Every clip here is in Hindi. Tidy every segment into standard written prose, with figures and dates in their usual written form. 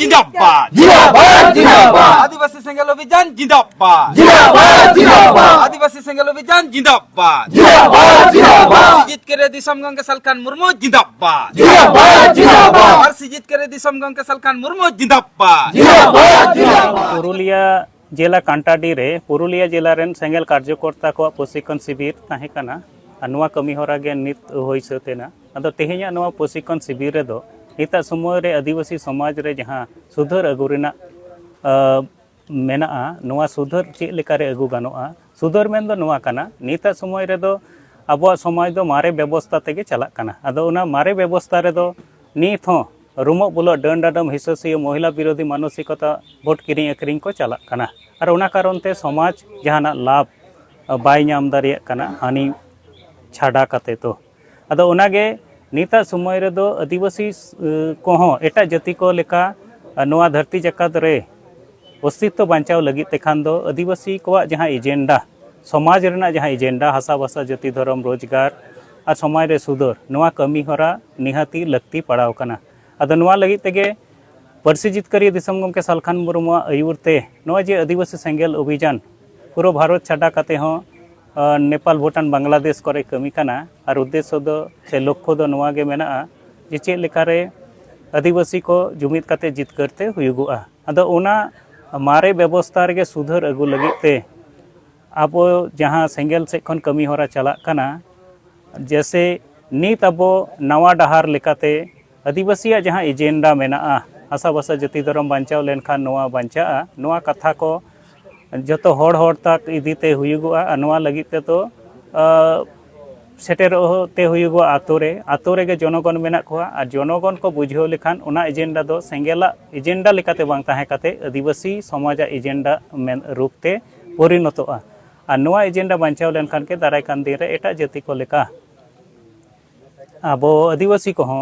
जिंदाबाद जिंदाबाद जिंदाबाद आदिवासी सेंगेल अभियान जिंदाबाद जिंदाबाद जिंदाबाद आदिवासी सेंगेल अभियान जिंदाबाद जिंदाबाद जिंदाबाद सिजित करे दिसम गंगे सलखान मुर्मू जिंदाबाद जिंदाबाद जिंदाबाद और सिजित करे दिसम गंगे सलखान मुर्मू जिंदाबाद जिंदाबाद जिंदाबाद पुरुलिया जिला कांटाडी रे पुरुलिया जिला रेन सेंगेल कार्यकर्ता को प्रशिक्षण शिविर ताहे कना अनुवा कमी होरा गे नित होई सतेना अदो तेहे냐 नवा प्रशिक्षण शिविर रे दो निता समय रे आदिवासी समाज रे जहां सुधर अगु रेना मेना नवा सुधर चे लेका रे अगु गानोआ सुधर मेन दो नवा कना निता समय रे दो आबो समाज दो मारे व्यवस्था तेगे चला कना अदो उना मारे व्यवस्था रे दो नित हो रूमो बुलो डंडाडम हिंसासीय महिला विरोधी मानसिकता भोट किरिंग अक्रिंग को चला कना और उना कारण ते समाज जहाना लाभ बाय नाम दारिया कना हानि छाड़ा कते तो अदो उनागे निता समय रे दो आदिवासी कोहो एटा जाति को लेका नोआ धरती जकात रे अस्तित्व बांचाव लगी तेखान दो आदिवासी को जहां एजेंडा समाज रेना जहां एजेंडा हासा भाषा जाति धर्म रोजगार और समाज रे सुधर नोआ कमी होरा निहाती लगती पड़ाव कना अदो नोआ लगी तेगे पार्सी जितकारी दिसम गमके सलखान मुर्मू आयुरते नोआ जे आदिवासी सेंगेल अभियान पूरा भारत छाड़ा कते हो नेपाल भूटान बांग्लादेश करे कमी कना और उद्देश्य दो से लक्ष्य दो नोआ गे मेना जे चेक लेकारे आदिवासी को जुमिद कते जितकरते हुयुगुआ अदो उना मारे व्यवस्था रे सुधर अगु लगिते अब जहां सेंगेल से खन कमी होरा चला कना जैसे नित अब नवा डहार लेकाते आदिवासी जहां एजेंडा मेना हासा भाषा जाति धर्म बांचाव लेनखान नोआ बांचा नोआ कथा को जतो होड़ होड़ तक इदीते हुयुगुआ नोआ लगिते तो सेटेरते हुयुगुआ आतो रे गे जनगण मेना कोआ और जनगण को बुझाव लेखान उना एजेंडा दो सेंगेला एजेंडा लेकाते बांग ताहे काते आदिवासी समाज एजेंडा रूपते परिणतोआ और नोआ एजेंडा बांचाव लेनखान के दाराय कान दिन रे एटा जाति को लेका आबो आदिवासी को हो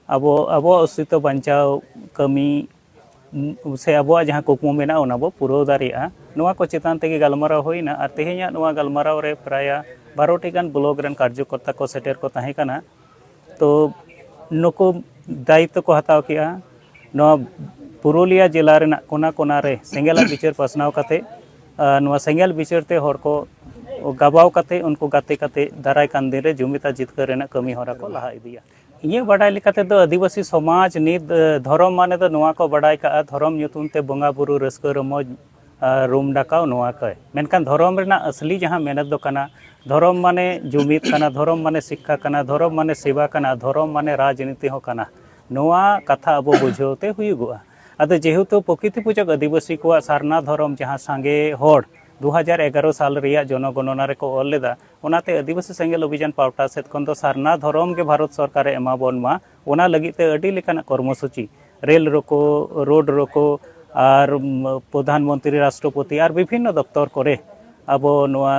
अब अस्तित्व बांचाव कमी से अब जहाँ कुकमु मेना उनाबो पुरो दारिया नोआ को चेतान तेगे गलमाराव होइना और तेहे냐 नोआ गलमाराव रे प्राय 12टी गान ब्लॉक रेन कार्यकर्ता को सेटेर को ताहे कना तो नुको दायित्व को हताव किया नोआ पुरुलिया जिला रेना कोना कोना रे सेंगेल बिचार पासनाव कते नोआ सेंगेल बिचारते होड़ को गबाव कते उनको गाते कते दाराय कान दिन रे जुमिता जितकर रेना कमी होरा को लहा इदिया ये बड़ाई लेकाते दो आदिवासी समाज नित धर्म माने दो नोआ को बड़ाई का धर्म ᱧᱩᱛᱩᱢ ते बंगा बुरु रस्क रमोज रूम डाकाव नोआ कय मेनकान धर्म रेना असली जहां मेहनत दो कना धर्म माने जुमित कना धर्म माने शिक्षा कना धर्म माने सेवा कना धर्म माने राजनीति हो कना नोआ कथा अब बुझावते हुयुगुआ अदो जेहेतु प्रकृति पूजक आदिवासी को सारना धर्म जहां सांगे होड़ 2011 साल रिया जनगणना रे को ऑल लेदा ओनाते आदिवासी सेंगेल अभियान पावटा सेत खन दो सारना धर्म के भारत सरकार एमा बोनमा ओना लगिते अडी लेकाना कर्मसूची रेल रोको रोड रोको और प्रधानमंत्री राष्ट्रपति और विभिन्न दफ्तर करे अब नोआ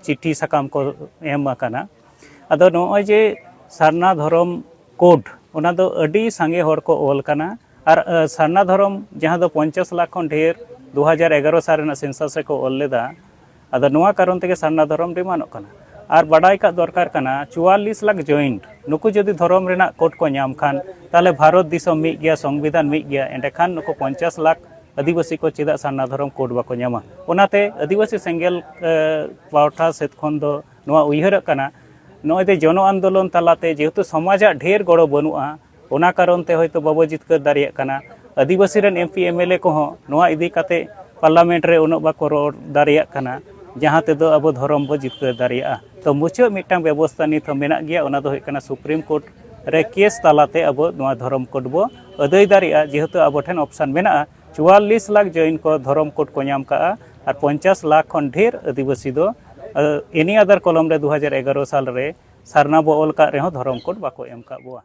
चिट्ठी सकाम को एम आकाना अदो नोय जे सारना धर्म कोड ओना दो अडी सांगे होड़ को ऑल काना और सारना धर्म जहां दो 50 लाख खन ढेर 2011 साल सेंसस को ऑल लेदा अदो नोआ कारण तेगे सारना धर्म डिमांड कना और बड़ाई का दरकार कना 44 लाख जॉइंट नुकु जदि धर्म रेना कोड को नाम खान ताले भारत दिसम मिट गया संविधान मिट गया एंड खान नुकु 50 लाख आदिवासी को चेदा सारना धर्म कोड बाको नामा ओनाते आदिवासी सेंगेल पावठा सेत खन दो नोआ उयहर कना नोय दे जन आंदोलन तालाते जेहेतु समाज ढेर गड़ो बनुआ ओना कारण ते होयतो बाबो जितकर दारिया कना आदिवासी रेन एमपी एमएलए को नोआ इदी काते पार्लियामेंट रे उनो बाको रोड दारिया कना जहां ते दो अब धर्म बो जितकर दारिया तो मुचो मिटांग व्यवस्था नित मेना गया ओना दो होय कना सुप्रीम कोर्ट रे केस तालाते अब नोआ धर्म कोड बो अदै दारिया जेहेतु अब ठेन ऑप्शन मेना 44 लाख जॉइन को धर्म कोड को नाम का और 50 लाख खन ढेर आदिवासी दो एनी अदर कलम रे 2011 साल रे सारना बो ऑल का रे धर्म कोड बाको एम का बुआ।